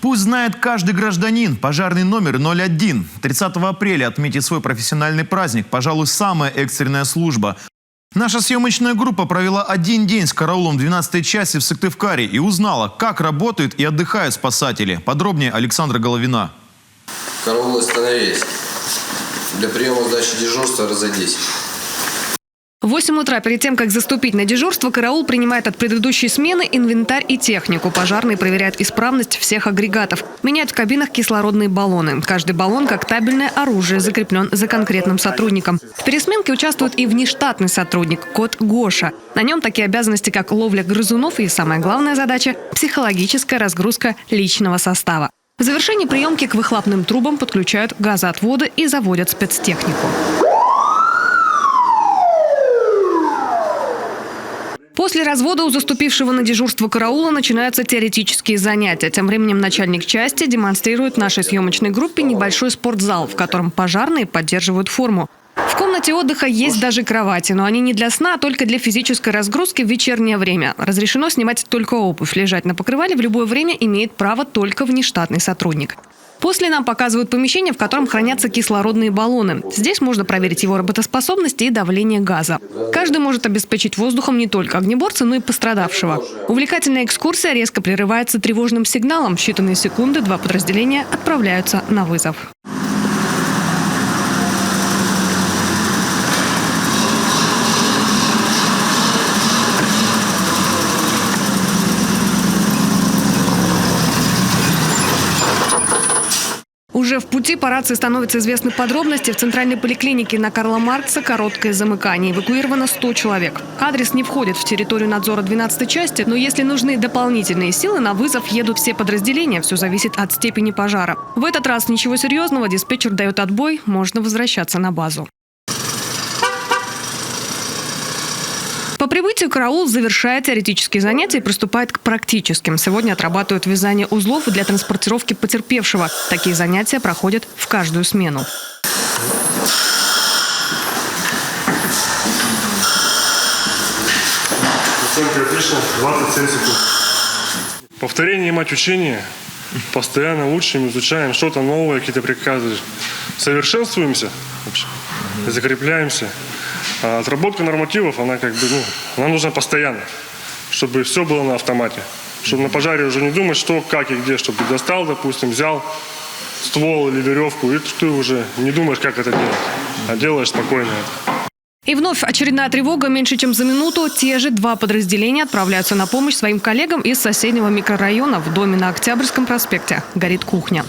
Пусть знает каждый гражданин. Пожарный номер 01. 30 апреля отметит свой профессиональный праздник. Пожалуй, самая экстренная служба. Наша съемочная группа провела один день с караулом 12-й части в Сыктывкаре и узнала, как работают и отдыхают спасатели. Подробнее Александра Головина. Караул остановились. Для приема сдачи дежурства разойдись. В 8 утра, перед тем, как заступить на дежурство, караул принимает от предыдущей смены инвентарь и технику. Пожарные проверяют исправность всех агрегатов. Меняют в кабинах кислородные баллоны. Каждый баллон, как табельное оружие, закреплен за конкретным сотрудником. В пересменке участвует и внештатный сотрудник, кот Гоша. На нем такие обязанности, как ловля грызунов и, самая главная задача – психологическая разгрузка личного состава. В завершении приемки к выхлопным трубам подключают газоотводы и заводят спецтехнику. После развода у заступившего на дежурство караула начинаются теоретические занятия. Тем временем начальник части демонстрирует нашей съемочной группе небольшой спортзал, в котором пожарные поддерживают форму. В комнате отдыха есть даже кровати, но они не для сна, а только для физической разгрузки в вечернее время. Разрешено снимать только обувь. Лежать на покрывале в любое время имеет право только внештатный сотрудник. После нам показывают помещение, в котором хранятся кислородные баллоны. Здесь можно проверить его работоспособность и давление газа. Каждый может обеспечить воздухом не только огнеборца, но и пострадавшего. Увлекательная экскурсия резко прерывается тревожным сигналом. В считанные секунды два подразделения отправляются на вызов. Уже в пути по рации становятся известны подробности. В центральной поликлинике на Карла Маркса короткое замыкание. Эвакуировано 100 человек. Адрес не входит в территорию надзора 12-й части, но если нужны дополнительные силы, на вызов едут все подразделения. Все зависит от степени пожара. В этот раз ничего серьезного. Диспетчер дает отбой. Можно возвращаться на базу. По прибытию караул завершает теоретические занятия и приступает к практическим. Сегодня отрабатывают вязание узлов для транспортировки потерпевшего. Такие занятия проходят в каждую смену. Оценка отлично, 27 секунд. Повторение мать учения. Постоянно учим, изучаем что-то новое, какие-то приказы. Совершенствуемся вообще, закрепляемся. А отработка нормативов, она она нужна постоянно, чтобы все было на автомате. Чтобы на пожаре уже не думать, что, как и где, чтобы ты достал, допустим, взял ствол или веревку, и ты уже не думаешь, как это делать, а делаешь спокойно это. И вновь очередная тревога. Меньше чем за минуту те же два подразделения отправляются на помощь своим коллегам из соседнего микрорайона. В доме на Октябрьском проспекте горит кухня.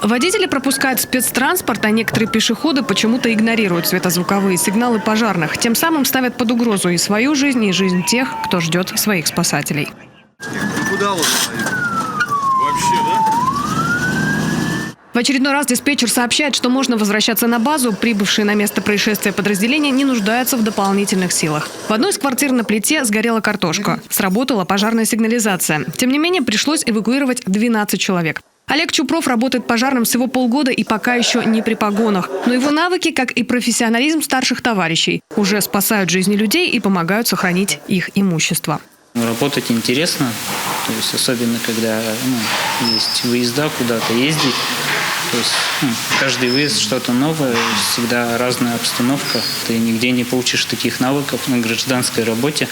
Водители пропускают спецтранспорт, а некоторые пешеходы почему-то игнорируют светозвуковые сигналы пожарных. Тем самым ставят под угрозу и свою жизнь, и жизнь тех, кто ждет своих спасателей. Куда вот вообще, да? В очередной раз диспетчер сообщает, что можно возвращаться на базу. Прибывшие на место происшествия подразделения не нуждаются в дополнительных силах. В одной из квартир на плите сгорела картошка. Сработала пожарная сигнализация. Тем не менее, пришлось эвакуировать 12 человек. Олег Чупров работает пожарным всего полгода и пока еще не при погонах. Но его навыки, как и профессионализм старших товарищей, уже спасают жизни людей и помогают сохранить их имущество. Работать интересно, то есть особенно когда есть выезда, куда-то ездить. То есть каждый выезд что-то новое, всегда разная обстановка. Ты нигде не получишь таких навыков на гражданской работе.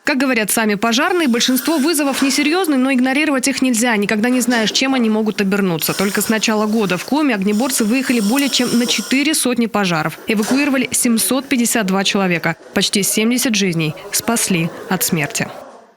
Как говорят сами пожарные, большинство вызовов несерьезны, но игнорировать их нельзя. Никогда не знаешь, чем они могут обернуться. Только с начала года в Коми огнеборцы выехали более чем на 400 пожаров. Эвакуировали 752 человека. Почти 70 жизней спасли от смерти.